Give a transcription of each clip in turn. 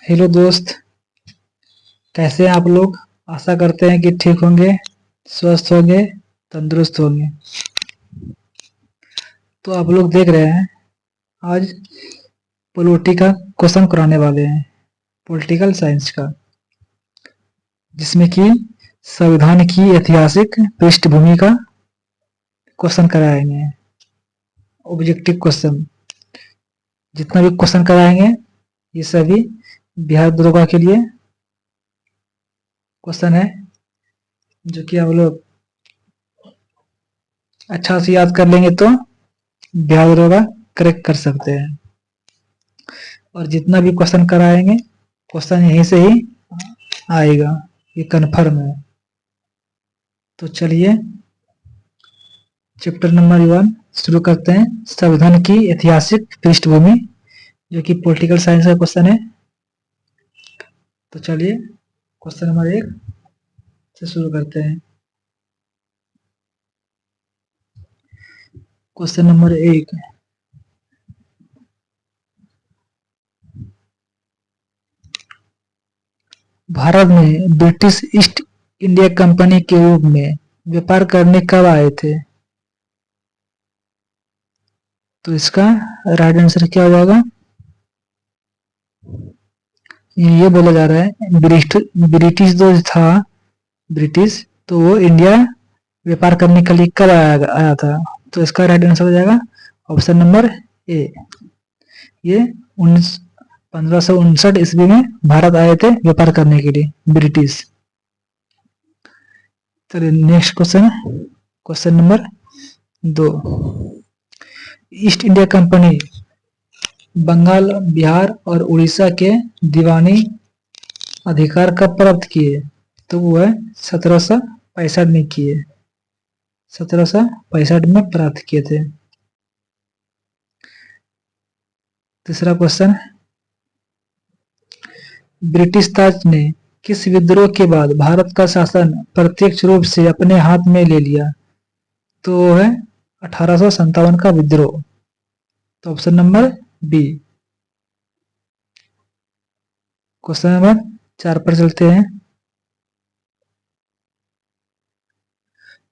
Hello दोस्त। कैसे हैं आप लोग? आशा करते हैं कि ठीक होंगे, स्वस्थ होंगे, तंदुरुस्त होंगे। तो आप लोग देख रहे हैं, आज पॉलिटी का क्वेश्चन कराने वाले हैं, पॉलिटिकल साइंस का, जिसमें कि संविधान की ऐतिहासिक पृष्ठभूमि का क्वेश्चन कराएंगे। ऑब्जेक्टिव क्वेश्चन, जितना भी क्वेश्चन कराएंगे ये सभी बिहार दरोगा के लिए क्वेश्चन है, जो कि आप लोग अच्छा से याद कर लेंगे तो बिहार दरोगा करेक्ट कर सकते हैं। और जितना भी क्वेश्चन कराएंगे, क्वेश्चन यहीं से ही आएगा, ये कन्फर्म है। तो चलिए चैप्टर नंबर 1 शुरू करते हैं। संविधान की ऐतिहासिक पृष्ठभूमि, जो कि पॉलिटिकल साइंस का क्वेश्चन है। तो चलिए क्वेश्चन नंबर 1 से शुरू करते हैं। क्वेश्चन नंबर 1, भारत में ब्रिटिश ईस्ट इंडिया कंपनी के रूप में व्यापार करने कब आए थे? तो इसका राइट आंसर क्या होगा? ये बोला जा रहा है ब्रिटिश जो था, ब्रिटिश तो वो इंडिया व्यापार करने के लिए कब आया था? तो इसका राइट आंसर हो जाएगा ऑप्शन नंबर ए। ये 1559 ईस्वी में भारत आए थे व्यापार करने के लिए, ब्रिटिश। चलिए next question, question number 2, East India Company Bengal, Bihar और उड़ीसा के दीवानी अधिकार कब प्राप्त किए? तो वो है 1765 में किए, 1765 में प्राप्त किए थे। तीसरा क्वेश्चन, ब्रिटिश ताज ने किस विद्रोह के बाद भारत का शासन प्रत्यक्ष रूप से अपने हाथ में ले लिया? तो वो है 1857 का विद्रोह। तो option number B. Question number 4 पर चलते हैं।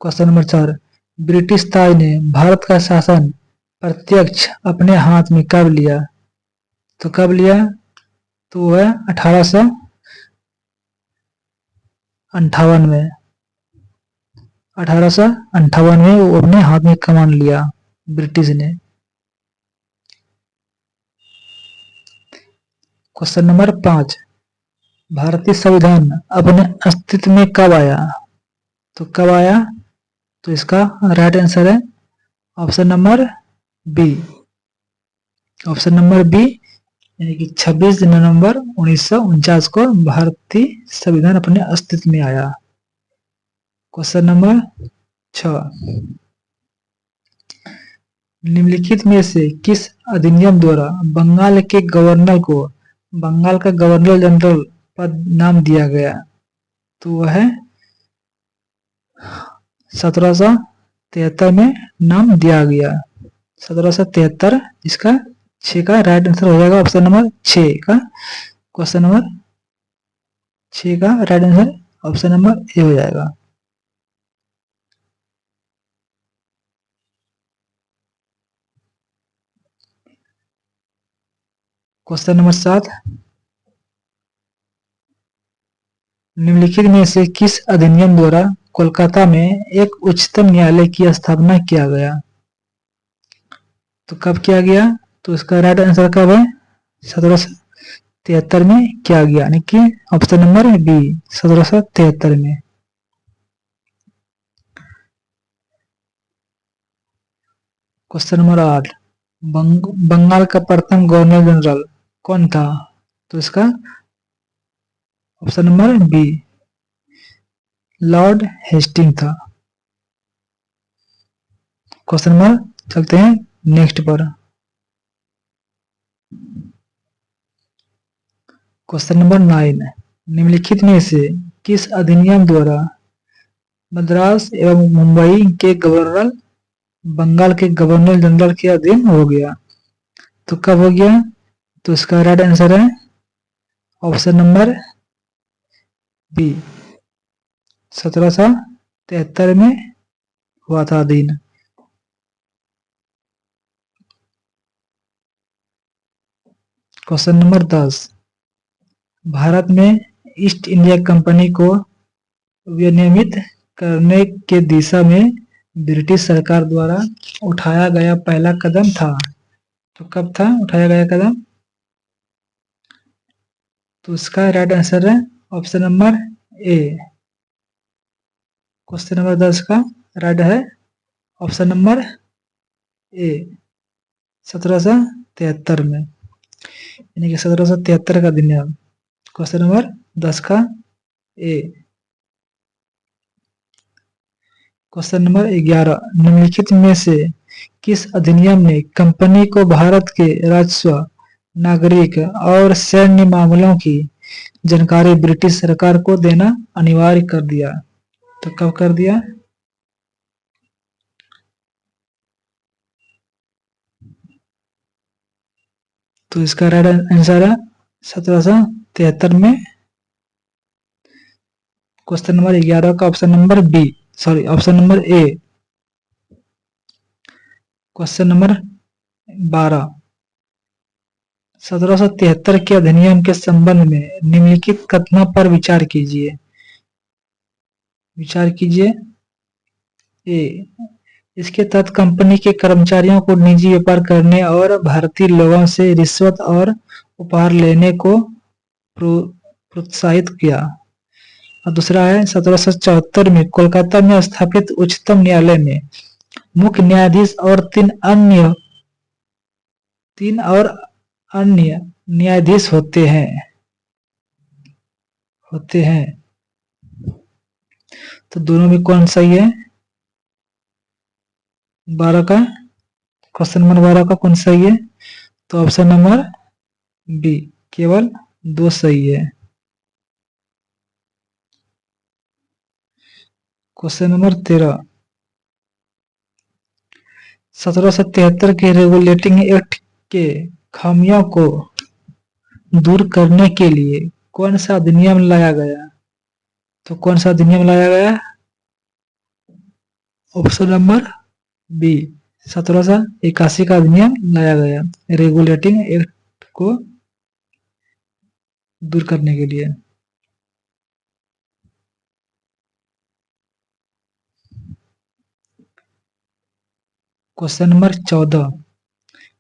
क्वेश्चन नंबर 4, ब्रिटिश ताज ने भारत का शासन प्रत्यक्ष अपने हाथ में कब लिया? तो कब लिया? तो वो है 1858 में। 1858 में वो अपने हाथ में कमान लिया ब्रिटिश ने। क्वेश्चन नंबर 5, भारतीय संविधान अपने अस्तित्व में कब आया? तो कब आया? तो इसका राइट आंसर है option number B. Option number B, यानी कि 26 नवंबर 1949 को भारतीय संविधान अपने अस्तित्व में आया। क्वेश्चन नंबर 6, निम्नलिखित में से किस अधिनियम द्वारा बंगाल के गवर्नर को बंगाल का गवर्नर जनरल पद नाम दिया गया? तो वह है 1773 में नाम दिया गया। 1773, इसका 6 का राइट आंसर हो जाएगा ऑप्शन नंबर 6 का। क्वेश्चन नंबर 6 का राइट आंसर ऑप्शन नंबर ए हो जाएगा। क्वेश्चन नंबर 7, निम्नलिखित में से किस अधिनियम द्वारा कोलकाता में एक उच्चतम न्यायालय की स्थापना किया गया? तो कब किया गया? तो इसका राइट आंसर कब है? 1773 में किया गया, यानी कि ऑप्शन नंबर बी 1773 में। क्वेश्चन नंबर 8, बंगाल का प्रथम गवर्नर जनरल कौन था? तो इसका option number B Lord Hasting था। क्वेश्चन नंबर चलते हैं नेक्स्ट पर। क्वेश्चन नंबर 9, निम्नलिखित में से किस अधिनियम द्वारा मद्रास एवं मुंबई के गवर्नर बंगाल के गवर्नर जनरल के अधीन हो गया? तो कब हो गया? तो इसका राइट आंसर है ऑप्शन नंबर बी 1773 में हुआ था अधीन। क्वेश्चन नंबर 10, भारत में ईस्ट इंडिया कंपनी को विनियमित करने के दिशा में ब्रिटिश सरकार द्वारा उठाया गया पहला कदम था। तो कब था उठाया गया कदम? तो इसका राइट आंसर है option number A. Question number 10 का राइट है ऑप्शन नंबर ए, 1773 में, यानी कि 1773 का अधिनियम। क्वेश्चन नंबर 10 का ए। क्वेश्चन नंबर 11, निम्नलिखित में से किस अधिनियम ने कंपनी को भारत के राजस्व, नागरिक और सैन्य मामलों की जानकारी ब्रिटिश सरकार को देना अनिवार्य कर दिया? तो कब कर दिया? तो इसका राइट आंसर है 1773 में। क्वेश्चन नंबर 11 का option number B, sorry option number A. Question number 12, 1773 के अधिनियम के संबंध में निम्नलिखित कथनों पर विचार कीजिए। विचार कीजिए। ए, इसके तहत कंपनी के कर्मचारियों को निजी व्यापार करने और भारतीय लोगों से रिश्वत और उपहार लेने को प्रोत्साहित किया। और दूसरा है 1774 में कोलकाता में स्थापित उच्चतम न्यायालय में मुख्य न्यायाधीश और तीन और अन्य न्यायाधीश होते हैं। तो दोनों में कौन सही है? 12 का, क्वेश्चन नंबर 12 का कौन सही है? तो ऑप्शन नंबर बी, केवल 2 सही है। क्वेश्चन नंबर 13, 1773 के रेगुलेटिंग एक्ट के खामियों को दूर करने के लिए कौन सा अधिनियम लाया गया? तो कौन सा अधिनियम लाया गया? ऑप्शन नंबर बी, 1781 का अधिनियम लाया गया रेगुलेटिंग एक्ट को दूर करने के लिए। क्वेश्चन नंबर 14,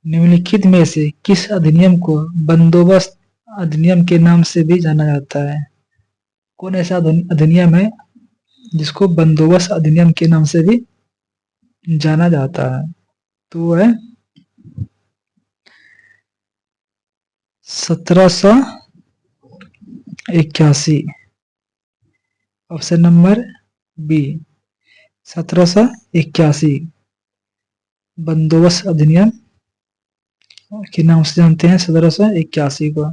निम्नलिखित में से किस अधिनियम को बंदोबस्त अधिनियम के नाम से भी जाना जाता है? कौन ऐसा अधिनियम है जिसको बंदोबस्त अधिनियम के नाम से भी जाना जाता है? तो वो है 1781। ऑप्शन नंबर बी, 1781 बंदोबस्त अधिनियम के नाम से जानते हैं 1781 को।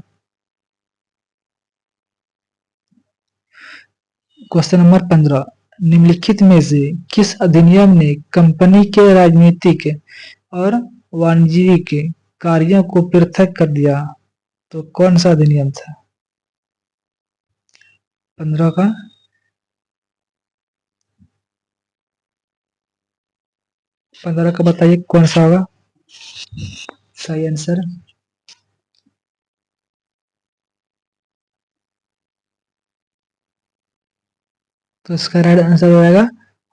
क्वेश्चन नंबर 15, निम्नलिखित में से किस अधिनियम ने कंपनी के राजनीतिक और वाणिज्यिक कार्यों को पृथक कर दिया? तो कौन सा अधिनियम था? 15 का, बताइए कौन सा होगा सही आंसर? तो इसका राइट आंसर हो जाएगा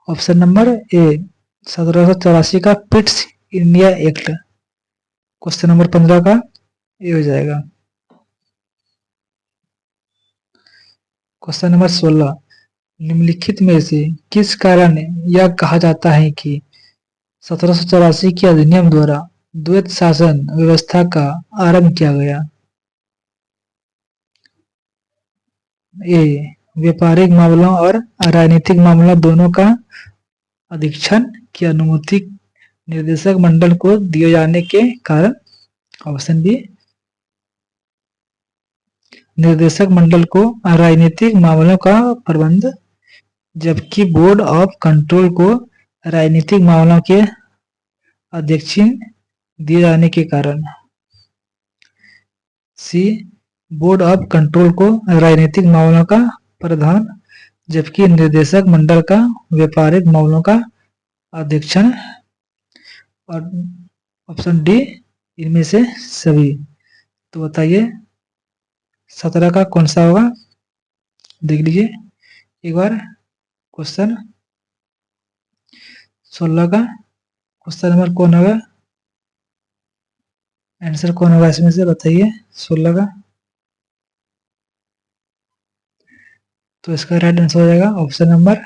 ऑप्शन नंबर ए, 1784 का Pitt's India act. Question number 15 का ये हो जाएगा। क्वेश्चन नंबर 16, निम्नलिखित में से किस कारण यह कहा जाता है कि 1784 के अधिनियम द्वारा द्वैत शासन व्यवस्था का आरंभ किया गया? ए, व्यापारिक मामलों और राजनीतिक मामलों दोनों का अधीक्षण की अनुमति निर्देशक मंडल को दिए जाने के कारण। ऑप्शन बी, निर्देशक मंडल को राजनीतिक मामलों का प्रबंध, जबकि बोर्ड ऑफ कंट्रोल को राजनीतिक मामलों के अध्यक्षीण दिए जाने के कारण। सी, बोर्ड ऑफ कंट्रोल को राजनीतिक मामलों का प्रधान, जबकि निर्देशक मंडल का व्यापारिक मामलों का अध्यक्षण। और ऑप्शन डी इनमें से सभी। तो बताइए 17 का कौन सा होगा? देख लीजिए एक बार क्वेश्चन। 16 का क्वेश्चन नंबर कौन होगा? आंसर कौन होगा इसमें से बताइए 16 का। तो इसका राइट आंसर हो जाएगा option number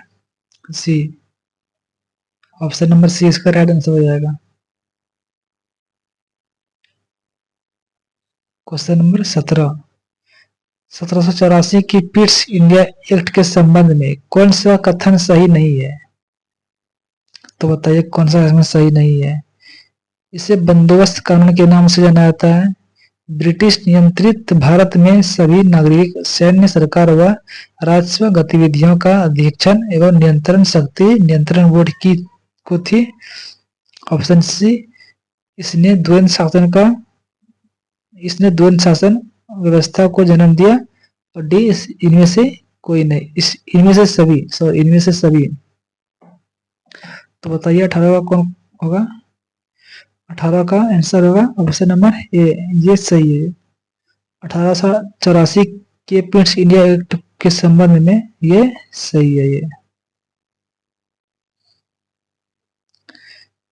C. Option number C इसका राइट आंसर हो जाएगा। Question number 17। 1784 की पिट्स इंडिया एक्ट के संबंध में कौन सा कथन सही नहीं है? तो बताइए कौन सा इसमें सही नहीं है? इसे बंदोबस्त कानून के नाम से जाना जाता है। ब्रिटिश नियंत्रित भारत में सभी नागरिक सैन्य, सरकार व राजस्व गतिविधियों का अधीक्षण एवं नियंत्रण शक्ति नियंत्रण बोर्ड की को थी। ऑप्शन सी इसने द्वंद्व शासन व्यवस्था को जन्म दिया। और डी इनमें से कोई नहीं, इनमें से सभी। तो बताइए 18 का कौन होगा? 18 का आंसर होगा ऑप्शन नंबर ए, ये सही है। 1884 के पिट्स इंडिया एक्ट के संबंध में ये सही है। ये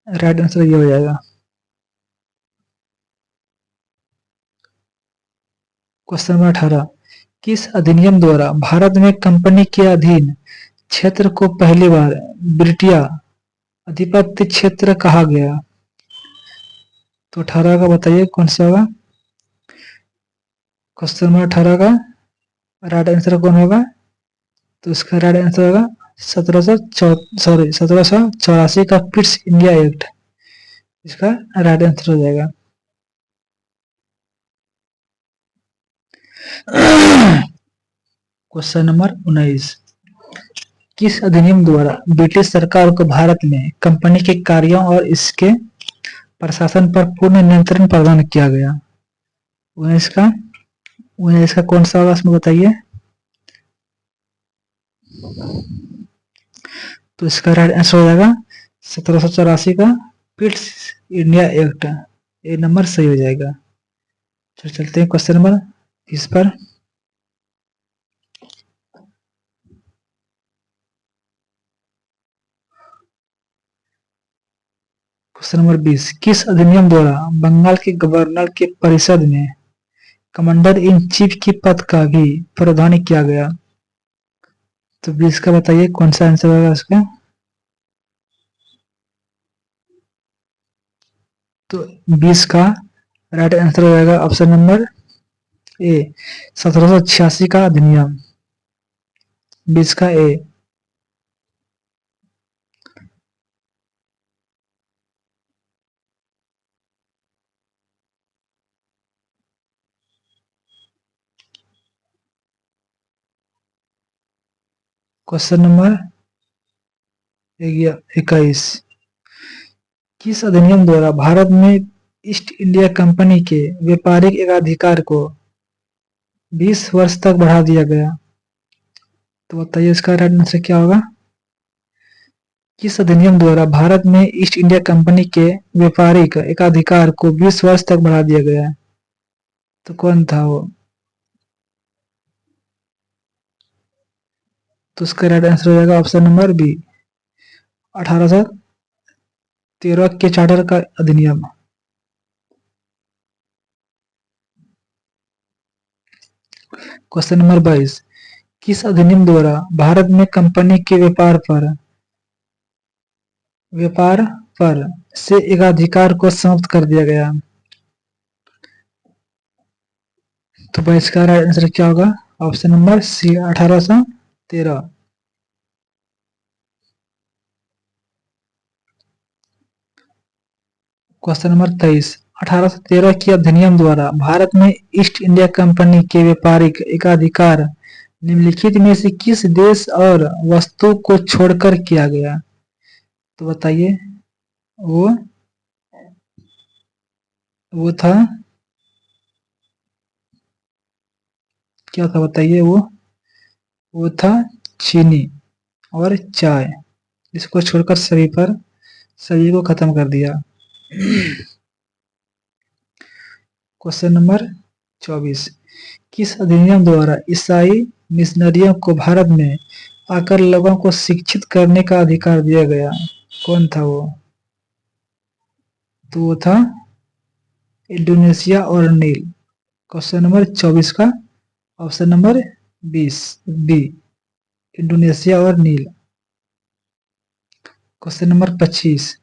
राइट आंसर ये हो जाएगा। Question number 18। किस अधिनियम द्वारा भारत में कंपनी के अधीन क्षेत्र को पहली बार ब्रिटिया अधिपत्य क्षेत्र कहा गया? तो 18 का बताइए कौन सा होगा? क्वेश्चन नंबर 18 का राइट आंसर कौन होगा? तो इसका राइट आंसर होगा 1784 का पिट्स इंडिया एक्ट। इसका राइट आंसर हो जाएगा। Question number 19। किस अधिनियम द्वारा ब्रिटिश सरकार को भारत में कंपनी के कार्यों और इसके प्रशासन पर पूर्ण नियंत्रण प्रदान किया गया? 19 का कौन सा होगा इसमें बताइए? तो इसका राइट आंसर हो जाएगा 1784 का पिट्स इंडिया एक्ट। ये नंबर सही हो जाएगा। चलते हैं क्वेश्चन नंबर इस पर। Question number 20। किस अधिनियम द्वारा बंगाल के गवर्नर के परिषद में कमांडर इन चीफ की पद का भी प्रावधान किया गया? तो 20 का बताइए कौन सा आंसर होगा इसका? तो 20 का राइट आंसर हो जाएगा ऑप्शन नंबर ए, 1786 का अधिनियम। 20 का ए। Question number 21। किस अधिनियम द्वारा भारत में ईस्ट इंडिया कंपनी के व्यापारिक एकाधिकार को 20 वर्ष तक बढ़ा दिया गया? तो बताइए इसका राइट आंसर क्या होगा? किस अधिनियम द्वारा भारत में ईस्ट इंडिया कंपनी के व्यापारिक एकाधिकार को 20 वर्ष तक बढ़ा दिया गया? तो कौन था वो? तो उसका राइट आंसर हो जाएगा ऑप्शन नंबर बी, 1813 के चार्टर का अधिनियम। Question number 22। किस अधिनियम द्वारा भारत में कंपनी के व्यापार पर से एकाधिकार को समाप्त कर दिया गया? तो 22 का राइट आंसर क्या होगा? Option number C, 1813। Question number 23। 1813 के अधिनियम द्वारा भारत में ईस्ट इंडिया कंपनी के व्यापारिक एकाधिकार निम्नलिखित में से किस देश और वस्तु को छोड़कर किया गया? तो बताइए वो था क्या था बताइए वो था चीनी और चाय। इसको छोड़कर सभी को खत्म कर दिया। Question number 24। किस अधिनियम द्वारा ईसाई मिशनरियों को भारत में आकर लोगों को शिक्षित करने का अधिकार दिया गया? कौन था वो? तो वो था इंडोनेशिया और नील। क्वेश्चन नंबर 24 का ऑप्शन नंबर 20 बी, इंडोनेशिया और नील। Question number 25।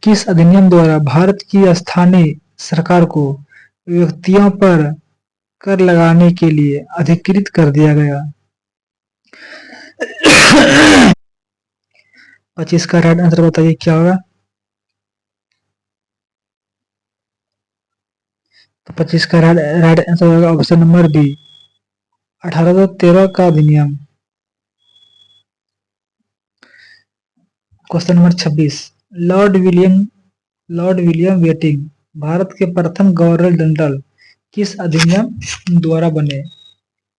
किस अधिनियम द्वारा भारत की स्थानीय सरकार को व्यक्तियों पर कर लगाने के लिए अधिकृत कर दिया गया? 25 का राइट आंसर बताइए क्या होगा? तो 25 का राइट आंसर होगा ऑप्शन नंबर बी, 1813 का अधिनियम। Question number 26। Lord William Bentinck Bharat के प्रथम गवर्नर जनरल किस अधिनियम द्वारा बने?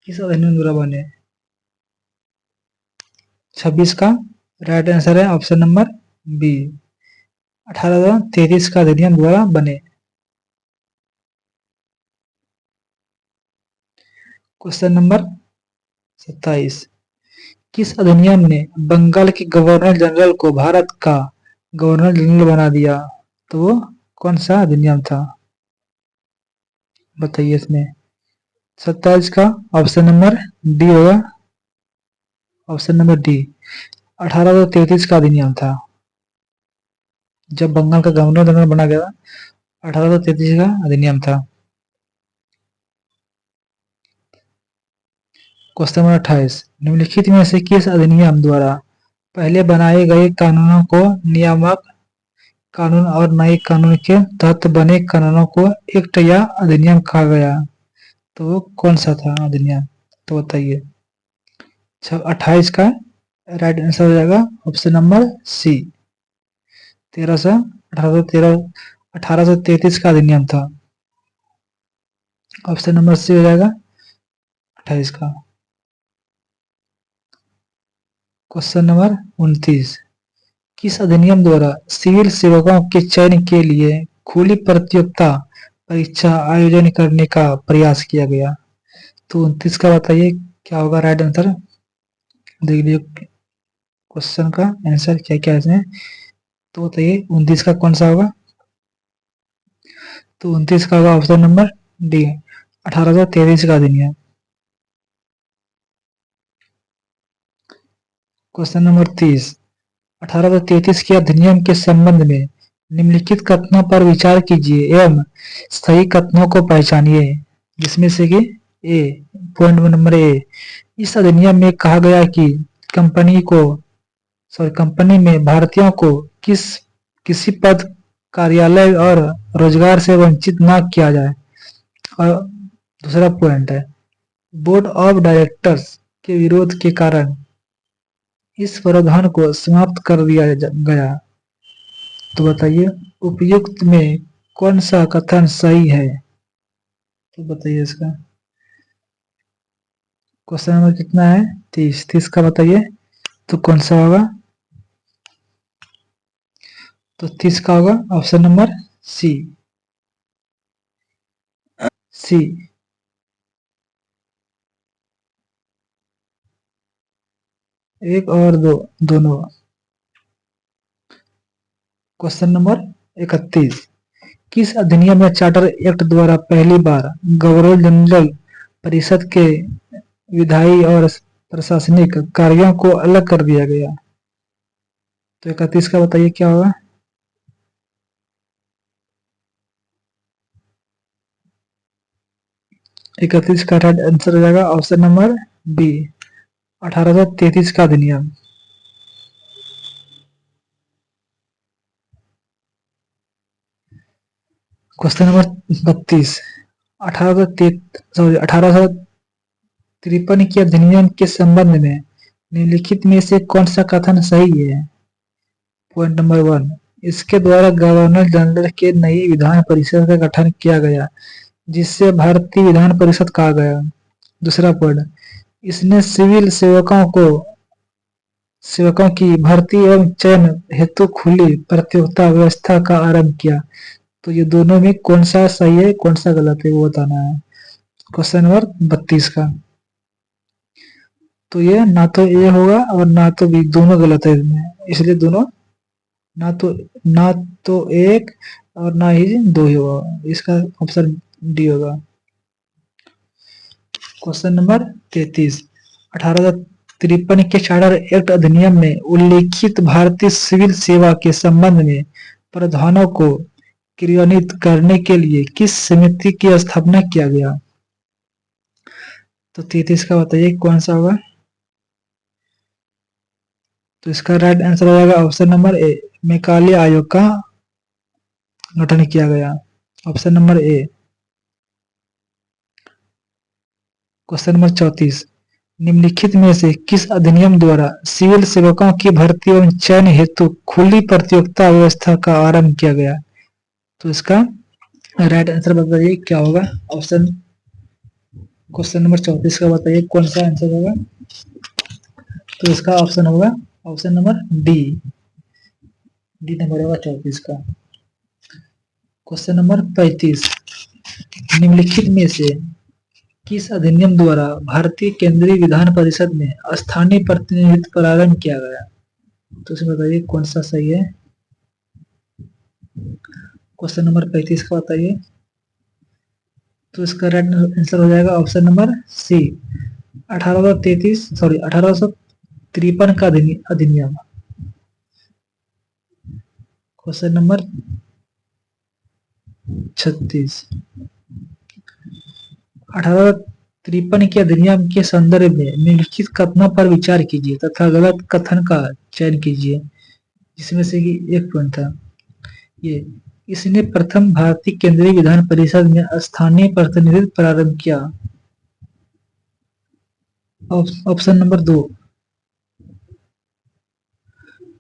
किस अधिनियम द्वारा बने? 26 का राइट आंसर है ऑप्शन नंबर बी, 1833 का अधिनियम द्वारा बने। Question number 27। किस अधिनियम ने बंगाल के गवर्नर जनरल को भारत का गवर्नर जनरल बना दिया? तो वो कौन सा अधिनियम था बताइए इसमें? 27 का ऑप्शन नंबर डी होगा, ऑप्शन नंबर डी, 1833 का अधिनियम था। जब बंगाल का गवर्नर जनरल बना गया 1833 का अधिनियम था। Question number 28। निम्नलिखित में से किस अधिनियम द्वारा पहले बनाए गए कानूनों को नियामक कानून और न्यायिक कानून के तहत बने कानूनों को एक्ट या अधिनियम कहा गया? तो वो कौन सा था अधिनियम? तो बताइए। 28 का राइट आंसर हो जाएगा ऑप्शन नंबर सी, 1833 का अधिनियम था। ऑप्शन नंबर सी हो जाएगा 28 का। Question number 29। किस अधिनियम द्वारा सिविल सेवकों के चयन के लिए खुली प्रतियोगिता परीक्षा आयोजन करने का प्रयास किया गया? तो 29 का बताइए क्या होगा राइट आंसर? देख लीजिए क्वेश्चन का आंसर क्या क्या है इसमें। तो बताइए 29 का कौन सा होगा? तो 29 का होगा ऑप्शन नंबर डी, 1833 का अधिनियम। Question number 30। 1833 के अधिनियम के संबंध में निम्नलिखित कथनों पर विचार कीजिए एवं सही कथनों को पहचानिए। जिसमें से कि ए, पॉइंट नंबर ए, इस अधिनियम में कहा गया कि कंपनी में भारतीयों को किसी पद, कार्यालय और रोजगार से वंचित न किया जाए। और दूसरा पॉइंट है, बोर्ड ऑफ डायरेक्टर्स के विरोध के कारण इस प्रावधान को समाप्त कर दिया गया। तो बताइए उपयुक्त में कौन सा कथन सही है? तो बताइए इसका। क्वेश्चन नंबर कितना है? 30 का बताइए तो कौन सा होगा? तो 30 का होगा ऑप्शन नंबर सी, सी। एक और दो, दोनों। Question number 31। किस अधिनियम या चार्टर एक्ट द्वारा पहली बार गवर्नर जनरल परिषद के विधायी और प्रशासनिक कार्यों को अलग कर दिया गया? तो 31 का बताइए क्या होगा? 31 का राइट आंसर हो जाएगा ऑप्शन नंबर बी, 1833 का अधिनियम। Question number 32। 1853 के अधिनियम के संबंध में निम्नलिखित में से कौन सा कथन सही है? पॉइंट नंबर 1, इसके द्वारा गवर्नर जनरल के नई विधान परिषद का गठन किया गया जिससे भारतीय विधान परिषद कहा गया। दूसरा पॉइंट, इसने सिविल सेवकों की भर्ती एवं चयन हेतु खुली प्रतियोगिता व्यवस्था का आरंभ किया। तो ये दोनों में कौन सा सही है कौन सा गलत है वो बताना है। क्वेश्चन नंबर 32 का, तो ये ना तो ए होगा और ना तो बी, दोनों गलत है इसमें, इसलिए दोनों ना तो एक और ना ही दो ही होगा, इसका ऑप्शन डी होगा। क्वेश्चन नंबर 33, 1853 के चार्टर एक्ट अधिनियम में उल्लेखित भारतीय सिविल सेवा के संबंध में प्रावधानों को क्रियान्वित करने के लिए किस समिति की स्थापना किया गया। तो 33 का बताइए कौन सा होगा। तो इसका राइट आंसर हो जाएगा ऑप्शन नंबर ए, मैकाले आयोग का गठन किया गया। Option number A. Question number 34, निम्नलिखित में से किस अधिनियम द्वारा सिविल सेवकों की भर्ती एवं चयन हेतु खुली प्रतियोगिता व्यवस्था का आरंभ किया गया। तो इसका राइट आंसर बताइए क्या होगा। ऑप्शन क्वेश्चन नंबर 34 का बताइए कौन सा आंसर होगा। तो इसका ऑप्शन होगा option number D, D number होगा 34 का। क्वेश्चन नंबर 35, निम्नलिखित में से किस अधिनियम द्वारा भारतीय केंद्रीय विधान परिषद में स्थानीय प्रतिनिधित्व प्रारंभ किया गया। तो इसमें बताइए कौन सा सही है। क्वेश्चन नंबर 35 का बताइए। तो इसका राइट आंसर हो जाएगा ऑप्शन नंबर सी, 1853 का अधिनियम। क्वेश्चन नंबर 36, 1853 के अधिनियम के संदर्भ में निम्नलिखित कथनों पर विचार कीजिए तथा गलत कथन का चयन कीजिए। जिसमें से कि एक पॉइंट था ये, इसने प्रथम भारतीय केंद्रीय विधान परिषद में स्थानीय प्रतिनिधित्व प्रारंभ किया। ऑप्शन नंबर 2,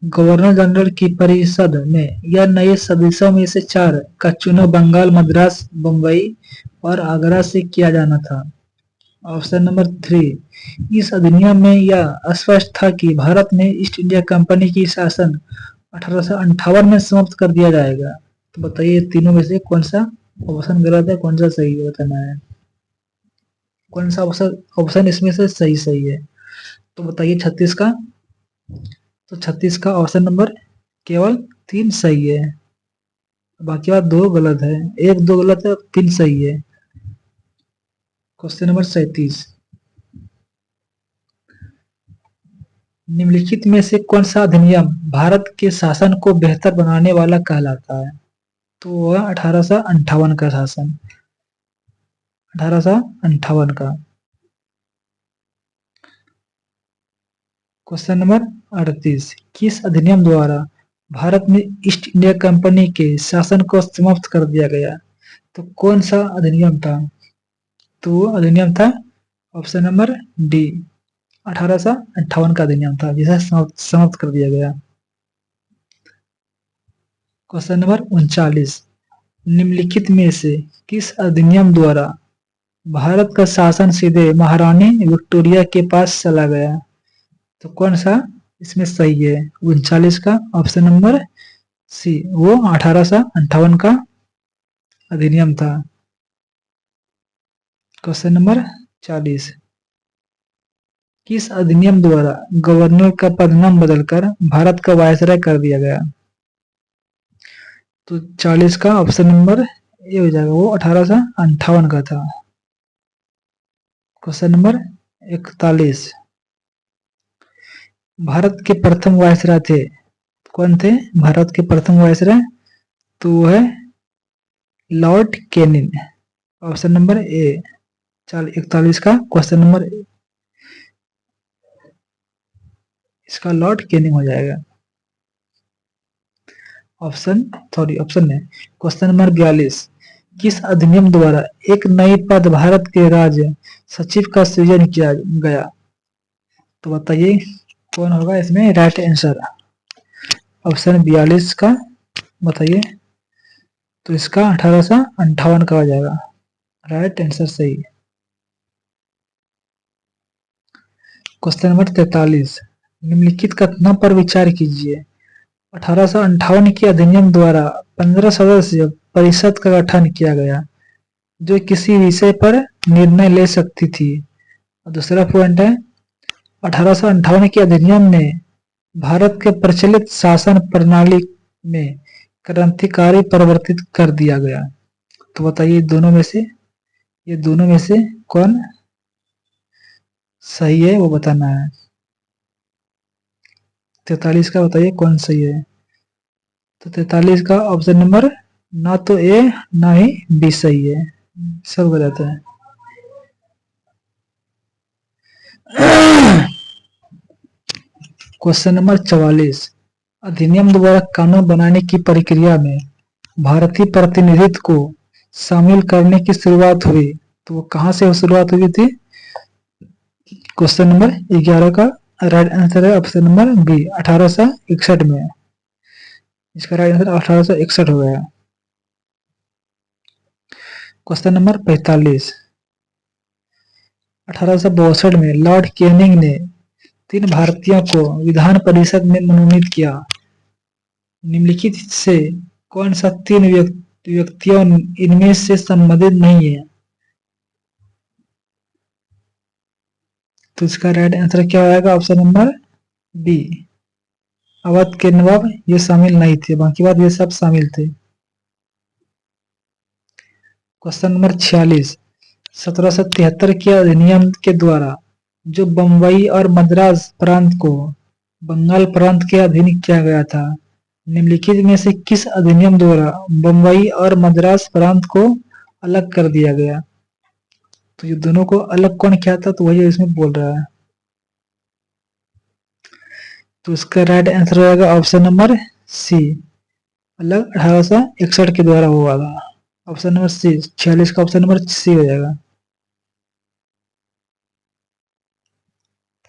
गवर्नर जनरल की परिषद में या नए सदस्यों में से 4 का चुनाव बंगाल, मद्रास, बंबई और आगरा से किया जाना था। ऑप्शन नंबर 3, इस अधिनियम में यह स्पष्ट था कि भारत में ईस्ट इंडिया कंपनी की शासन 1858 में समाप्त कर दिया जाएगा। तो बताइए तीनों में से कौन सा ऑप्शन गलत है कौन सा सही है बताना है। कौन सा ऑप्शन इसमें से सही है। तो बताइए 36 का। तो 36 का ऑप्शन नंबर केवल 3 सही है, बाकी बात 2 गलत है, 1 2 गलत है 3 सही है। क्वेश्चन नंबर 37, निम्नलिखित में से कौन सा अधिनियम भारत के शासन को बेहतर बनाने वाला कहलाता है। तो वह 1858 का शासन, 1858 का। क्वेश्चन नंबर 38, किस अधिनियम द्वारा भारत में ईस्ट इंडिया कंपनी के शासन को समाप्त कर दिया गया। तो कौन सा अधिनियम था। तो वो अधिनियम था ऑप्शन नंबर डी, 1858 का अधिनियम था जिसे समाप्त कर दिया गया। क्वेश्चन नंबर 39, निम्नलिखित में से किस अधिनियम द्वारा भारत का शासन सीधे महारानी विक्टोरिया के पास चला गया। तो कौन सा इसमें सही है। 39 का ऑप्शन नंबर सी, वो 1858 का अधिनियम था। क्वेश्चन नंबर 40, किस अधिनियम द्वारा गवर्नर का पदनाम बदलकर भारत का वायसराय कर दिया गया। तो 40 का ऑप्शन नंबर ए हो जाएगा, वो 1858 का था। क्वेश्चन नंबर 41, भारत के प्रथम वायसराय थे कौन थे। भारत के प्रथम वायसराय तो वो है लॉर्ड कैनिंग। ऑप्शन नंबर ए 41 का क्वेश्चन नंबर इसका लॉर्ड कैनिंग हो जाएगा। ऑप्शन में क्वेश्चन नंबर 42, किस अधिनियम द्वारा एक नई पद भारत के राज्य सचिव का सृजन किया गया। तो बताइए कौन होगा इसमें राइट आंसर। ऑप्शन 42 का बताइए। तो इसका 1858 का हो जाएगा, राइट आंसर सही है। क्वेश्चन नंबर 43, निम्नलिखित कथनों पर विचार कीजिए। 1858 के अधिनियम द्वारा 15 सदस्य परिषद का गठन किया गया जो किसी विषय पर निर्णय ले सकती थी। और दूसरा पॉइंट है, 1858 के अधिनियम ने भारत के प्रचलित शासन प्रणाली में क्रांतिकारी परिवर्तित कर दिया गया। तो बताइए ये दोनों में से कौन सही है वो बताना है। 43 का बताइए कौन सही है। तो 43 का ऑप्शन नंबर ना तो ए ना ही बी सही है, सब गलत है। क्वेश्चन नंबर 44, अधिनियम द्वारा कानून बनाने की प्रक्रिया में भारतीय प्रतिनिधित्व को शामिल करने की शुरुआत हुई, तो वो कहां से शुरुआत हुई थी। क्वेश्चन नंबर 11 का राइट आंसर है ऑप्शन नंबर बी, 1861 में। इसका राइट आंसर 1861 हो गया। क्वेश्चन नंबर 45, 1862 में लॉर्ड कैनिंग ने 3 भारतीयों को विधान परिषद में मनोनीत किया। निम्नलिखित से कौन सा 3 व्यक्तियों इनमें से संबंधित नहीं है। तो इसका राइट आंसर क्या होगा, ऑप्शन नंबर बी, अवध के नवाब ये शामिल नहीं थे, बाकी बात ये सब शामिल थे। क्वेश्चन नंबर 46, 1773 के अधिनियम के द्वारा जो बम्बई और मद्रास प्रांत को बंगाल प्रांत के अधीन किया गया था, निम्नलिखित में से किस अधिनियम द्वारा बम्बई और मद्रास प्रांत को अलग कर दिया गया। तो ये दोनों को अलग कौन किया था, तो वही इसमें बोल रहा है। तो इसका राइट आंसर हो जाएगा ऑप्शन नंबर सी, अलग 1861 के द्वारा हुआ था। ऑप्शन नंबर सी, 46 का ऑप्शन नंबर सी हो जाएगा।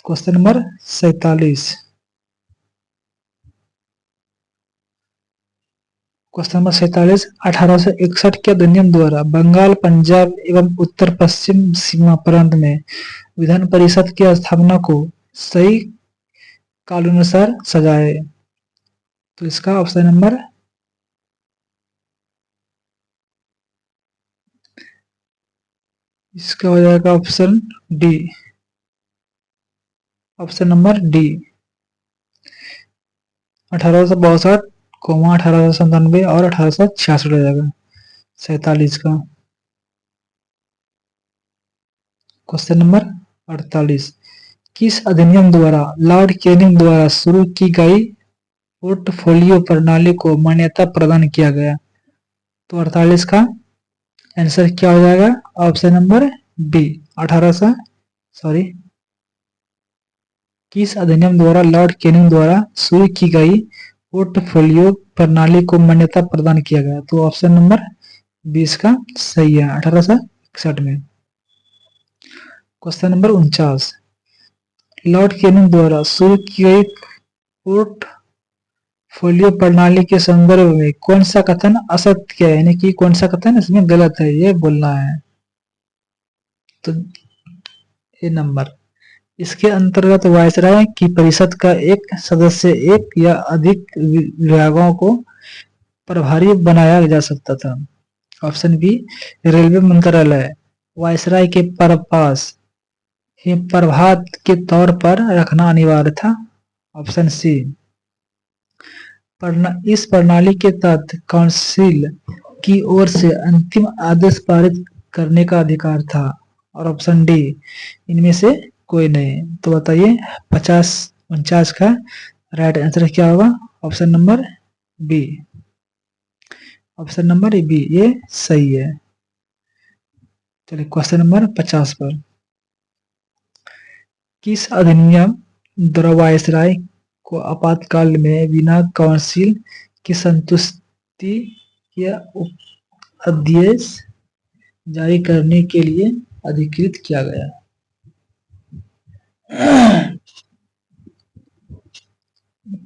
क्वेश्चन नंबर 47, क्वेश्चन नंबर 47, 1861 के अधिनियम द्वारा बंगाल, पंजाब एवं उत्तर पश्चिम सीमा प्रांत में विधान परिषद की स्थापना को सही कालानुसार सजाए। तो इसका ऑप्शन नंबर इसका हो जाएगा option D, option number D, 1862, 1897 और 1866 हो जाएगा 47 का। क्वेश्चन नंबर 48, किस अधिनियम द्वारा लॉर्ड कैनिंग द्वारा शुरू की गई पोर्टफोलियो प्रणाली को मान्यता प्रदान किया गया। तो 48 का आंसर क्या हो जाएगा, ऑप्शन नंबर बी, 1800 किस अधिनियम द्वारा लॉर्ड कैनिंग द्वारा शुरू की गई पोर्टफोलियो प्रणाली को मान्यता प्रदान किया गया। तो ऑप्शन नंबर 20 का सही है, 1861 में। क्वेश्चन नंबर 49, लॉर्ड कैनिंग द्वारा शुरू की गई पोर्टफोलियो प्रणाली के संदर्भ में कौन सा कथन असत्य है, यानी कि कौन सा कथन इसमें गलत है, ये बोलना है। तो ये नंबर, इसके अंतर्गत वायसराय की परिषद का एक सदस्य एक या अधिक विभागों को प्रभारी बनाया जा सकता था। ऑप्शन बी, रेलवे मंत्रालय वायसराय के पास ही प्रभात के तौर पर रखना अनिवार्य था। ऑप्शन सी, इस प्रणाली के तहत काउंसिल की ओर से अंतिम आदेश पारित करने का अधिकार था। और ऑप्शन डी, इनमें से कोई नहीं। तो बताइए 49 का राइट आंसर क्या होगा, option number B, option number B ये सही है। चलिए क्वेश्चन नंबर 50 पर, किस अधिनियम द्वारा वायसराय को आपातकाल में बिना काउंसिल की संतुष्टि या अध्यादेश जारी करने के लिए अधिकृत किया गया।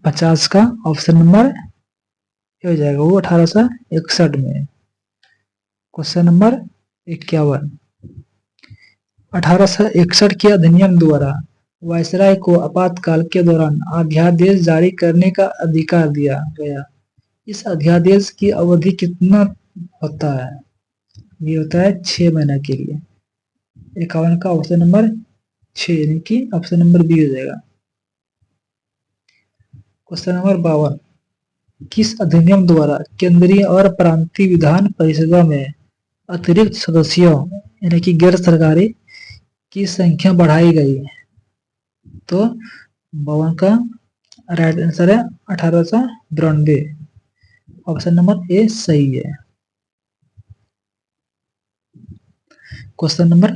50 का ऑप्शन नंबर हो जाएगा वो 1861 में। Question number 51। 1861 के अधिनियम द्वारा वायसराय को आपातकाल के दौरान अध्यादेश जारी करने का अधिकार दिया गया। इस अध्यादेश की अवधि कितना होता है? ये होता है 6 महीने के लिए। 51 का ऑप्शन नंबर 6 यानी कि ऑप्शन नंबर बी हो जाएगा। Question number 52। किस अधिनियम द्वारा केंद्रीय और प्रांतीय विधान परिषदों में अतिरिक्त सदस्यों यानी कि गैर सरकारी की संख्या बढ़ाई गई? तो 52 का राइट आंसर है 1892। ऑप्शन नंबर ए सही है। Question number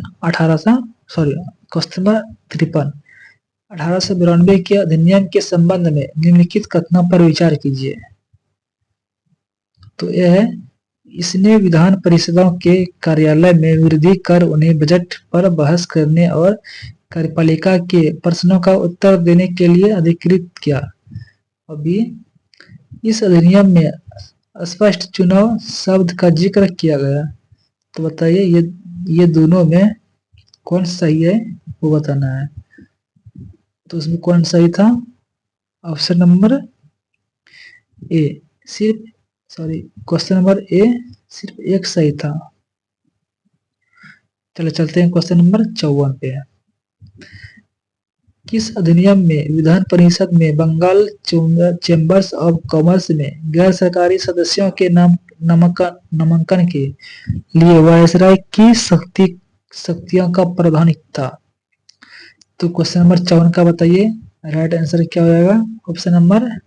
53। 1892 के अधिनियम के संबंध में निम्नलिखित कथनों पर विचार कीजिए। तो यह है, इसने विधान परिषदों के कार्यालय में वृद्धि कर उन्हें बजट पर बहस करने और कार्यपालिका के प्रश्नों का उत्तर देने के लिए अधिकृत किया। अभी इस अधिनियम में स्पष्ट चुनाव शब्द का जिक्र किया गया। तो बताइए ये दोनों में कौन सही है वो बताना है। तो उसमें कौन सही था? Option number A question number A सिर्फ एक सही था। चलो चलते हैं क्वेश्चन नंबर 54 पे। किस अधिनियम में विधान परिषद में बंगाल चेंबर्स ऑफ कॉमर्स में गैर सरकारी सदस्यों के नामांकन के लिए वायसराय की शक्तियों का प्रावधान था? तो क्वेश्चन नंबर 54 का बताइए राइट आंसर क्या हो जाएगा? Option number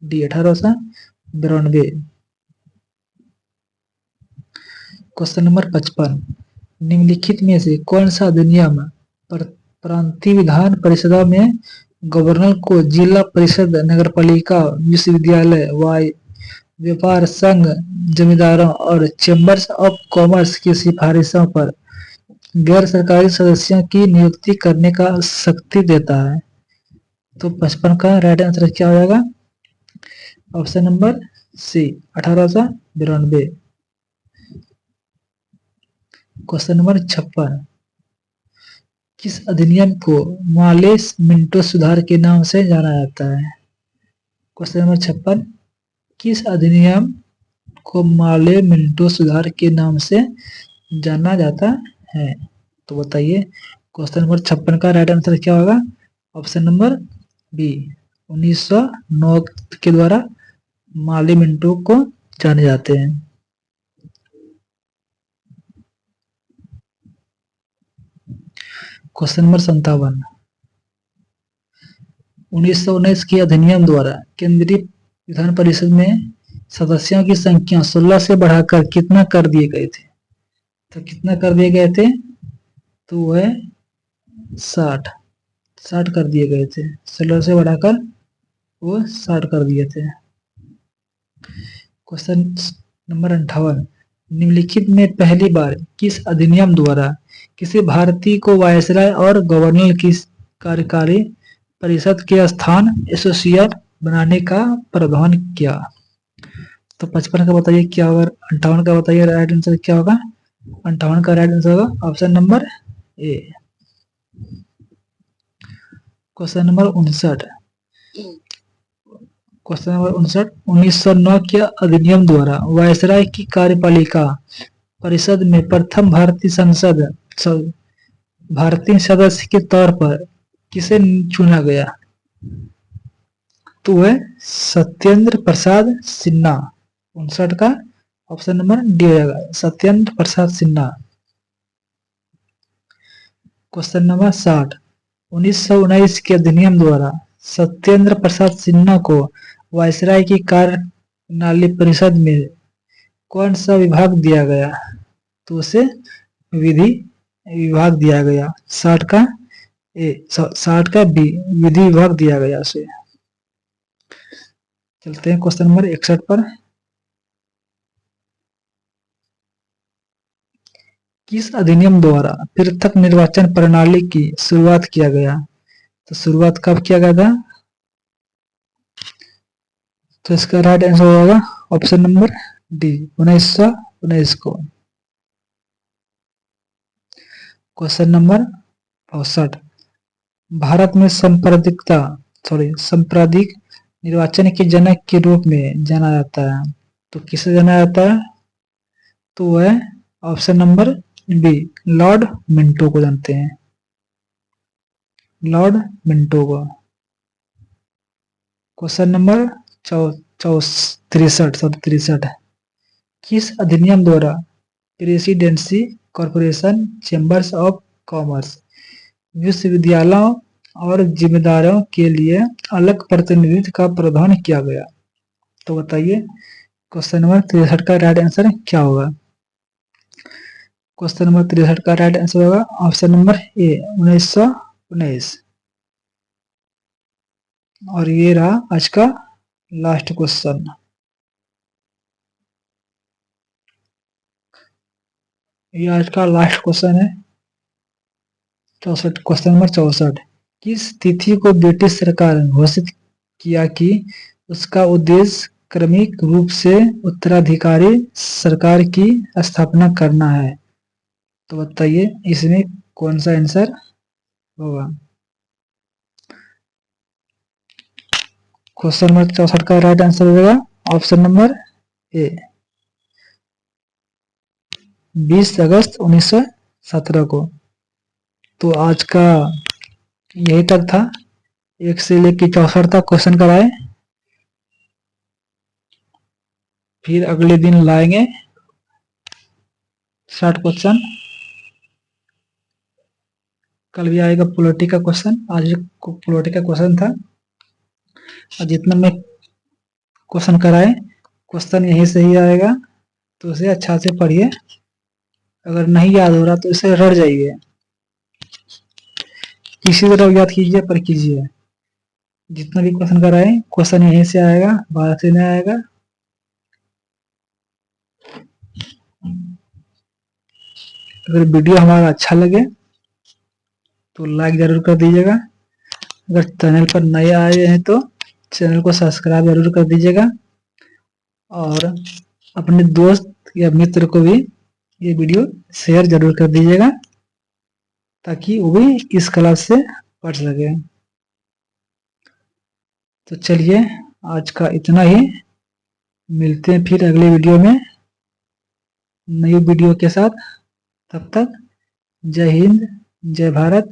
D 1892। Question number 55। निम्नलिखित में से कौन सा अधिनियम प्रांतीय विधान परिषदों में गवर्नर को जिला परिषद, नगरपालिका, विश्वविद्यालय, व्यापार संघ, जमींदारों और चेंबर्स ऑफ कॉमर्स की सिफारिशों पर गैर सरकारी सदस्यों की नियुक्ति करने का शक्ति देता है? तो 55 का राइट आंसर क्या हो जाएगा? Option number C 1892। Question number 56। किस अधिनियम को माले-मिंटो सुधार के नाम से जाना जाता है? Question number 56। किस अधिनियम को माले-मिंटो सुधार के नाम से जाना जाता है? तो बताइए क्वेश्चन नंबर 56 का राइट आंसर क्या होगा? ऑप्शन नंबर बी 1909 के द्वारा माले-मिंटो को जाने जाते हैं। Question number 57। 1919 के अधिनियम द्वारा केंद्रीय विधान परिषद में सदस्यों की संख्या 16 से बढ़ाकर कितना कर दिए गए थे? तो कितना कर दिए गए थे? तो वह 60 कर दिए गए थे। 16 से बढ़ाकर वो 60 कर दिए थे। Question number 58। निम्नलिखित में पहली बार किस अधिनियम द्वारा किसी भारतीय को वायसराय और गवर्नर की कार्यकारी परिषद के स्थान एसोसिएट बनाने का प्रावधान किया? तो 55 का बताइए क्या होगा? 58 का बताइए राइट आंसर क्या होगा? 58 का राइट आंसर होगा option number A. Question number 59। Question number 59। 1909 के अधिनियम द्वारा वायसराय की कार्यपालिका परिषद में प्रथम भारतीय सदस्य के तौर पर किसे चुना गया? तो वह सत्येंद्र प्रसाद सिन्हा। 59 का ऑप्शन नंबर डी हो जाएगा, सत्येंद्र प्रसाद सिन्हा। Question number 60। 1919 के अधिनियम द्वारा सत्येंद्र प्रसाद सिन्हा को वायसराय की कार्यप्रणाली परिषद में कौन सा विभाग दिया गया? तो उसे विधि विभाग दिया गया। 60 का बी विधि विभाग दिया गया उसे। चलते हैं क्वेश्चन नंबर 61 पर। किस अधिनियम द्वारा पृथक निर्वाचन प्रणाली की शुरुआत किया गया? तो शुरुआत कब किया गया था? तो इसका राइट आंसर होगा ऑप्शन नंबर डी 1919 को। क्वेश्चन नंबर 64, भारत में सांप्रदायिक निर्वाचन के जनक के रूप में जाना जाता है। तो किसे जाना जाता है? तो वह option number B, Lord Minto को जानते हैं, लॉर्ड मिंटो को। क्वेश्चन नंबर 63, किस अधिनियम द्वारा presidency corporation chambers of commerce विश्वविद्यालयों और जिम्मेदारों के लिए अलग प्रतिनिधित्व का प्रावधान किया गया? तो बताइए क्वेश्चन नंबर 63 का राइट आंसर क्या होगा? क्वेश्चन नंबर 63 का राइट आंसर होगा ऑप्शन नंबर ए, 1919। और ये रहा आज का लास्ट क्वेश्चन। ये आज का लास्ट क्वेश्चन है 64, क्वेश्चन नंबर 64, किस तिथि को ब्रिटिश सरकार ने घोषित किया कि उसका उद्देश्य क्रमिक रूप से उत्तराधिकारी सरकार की स्थापना करना है? तो बताइए इसमें कौन सा आंसर होगा? क्वेश्चन नंबर 64 का राइट आंसर होगा ऑप्शन नंबर ए, 20 अगस्त 1917 को। तो आज का यही तक था, 1 से लेकर 64 तक क्वेश्चन कराए। फिर अगले दिन लाएंगे 60 क्वेश्चन। कल भी आएगा पॉलिटी का क्वेश्चन, आज पॉलिटी का क्वेश्चन था। और जितना मैं क्वेश्चन कराए क्वेश्चन यहीं से ही आएगा, तो उसे अच्छा से पढ़िए। अगर नहीं याद हो रहा तो इसे रट जाइए, किसी तरह याद कीजिए पर कीजिए। जितना भी क्वेश्चन कराए क्वेश्चन यहीं से आएगा, बाहर से नहीं आएगा। अगर वीडियो हमारा अच्छा लगे तो लाइक जरूर कर दीजिएगा। अगर चैनल पर नए आए हैं तो चैनल को सब्सक्राइब जरूर कर दीजिएगा। और अपने दोस्त या मित्र को भी ये वीडियो शेयर जरूर कर दीजिएगा, ताकि वो भी इस क्लास से पढ़ सके। तो चलिए आज का इतना ही, मिलते हैं फिर अगले वीडियो में नई वीडियो के साथ। तब तक जय हिंद, जय भारत।